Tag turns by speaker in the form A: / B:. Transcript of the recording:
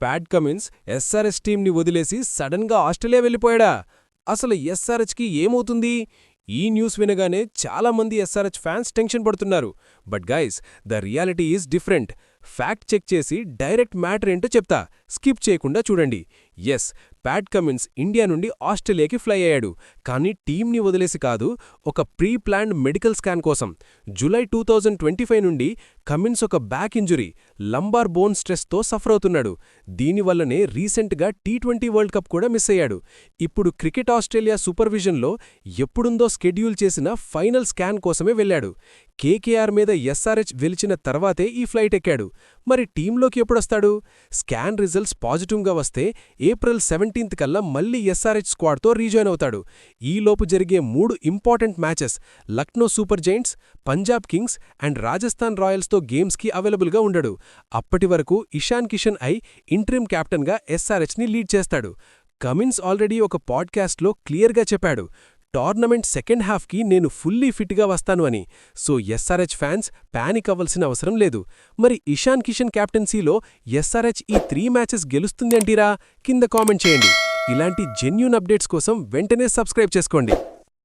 A: Pat Cummins SRH టీంని వదిలేసి సడన్గా ఆస్ట్రేలియా వెళ్ళిపోయాడా? అసలు ఎస్ఆర్హెచ్కి ఏమవుతుంది? ఈ న్యూస్ వినగానే చాలామంది ఎస్ఆర్హెచ్ ఫ్యాన్స్ టెన్షన్ పడుతున్నారు. But guys, the reality is different. Fact check చేసి డైరెక్ట్ మ్యాటర్ ఏంటో చెప్తా, స్కిప్ చేయకుండా చూడండి. ఎస్, ప్యాట్ కమిన్స్ ఇండియా నుండి ఆస్ట్రేలియాకి ఫ్లై అయ్యాడు. కానీ టీంని వదిలేసి కాదు, ఒక ప్రీ ప్లాన్డ్ మెడికల్ స్కాన్ కోసం. జూలై 2025 నుండి కమిన్స్ ఒక బ్యాక్ ఇంజురీ, లంబార్ బోన్ స్ట్రెస్తో సఫర్ అవుతున్నాడు. దీనివల్లనే రీసెంట్గా T20 వరల్డ్ కప్ కూడా మిస్ అయ్యాడు. ఇప్పుడు క్రికెట్ ఆస్ట్రేలియా సూపర్విజన్లో ఎప్పుడుందో స్కెడ్యూల్ చేసిన ఫైనల్ స్కాన్ కోసమే వెళ్లాడు. కేకేఆర్ మీద ఎస్ఆర్హెచ్ గెలిచిన తర్వాతే ఈ ఫ్లైట్ ఎక్కాడు. మరి టీంలోకి ఎప్పుడొస్తాడు? స్కాన్ రిజల్ట్స్ పాజిటివ్గా వస్తే ఏప్రిల్ 17 కల్లా మళ్లీ ఎస్ఆర్హెచ్ స్క్వాడ్తో రీజాయిన్ అవుతాడు. ఈలోపు జరిగే 3 important matches Lucknow super giants, Punjab kings and Rajasthan రాయల్స్తో గేమ్స్కి అవైలబుల్గా ఉండడు. అప్పటి వరకు ఇషాన్ కిషన్ ఇంటరిమ్ కెప్టెన్గా ఎస్ఆర్హెచ్ని లీడ్ చేస్తాడు. కమిన్స్ ఆల్రెడీ ఒక పాడ్కాస్ట్లో క్లియర్గా చెప్పాడు, టోర్నమెంట్ సెకండ్ హాఫ్కి నేను ఫుల్లీ ఫిట్గా వస్తాను అని. సో ఎస్ఆర్హెచ్ ఫ్యాన్స్ పానిక్ అవ్వాల్సిన అవసరం లేదు. మరి ఇషాన్ కిషన్ కెప్టెన్సీలో ఎస్ఆర్హెచ్ ఈ 3 మ్యాచెస్ గెలుస్తుంది అంటీరా? కింద కామెంట్ చేయండి. ఇలాంటి జెన్యూన్ అప్డేట్స్ కోసం వెంటనే సబ్స్క్రైబ్ చేసుకోండి.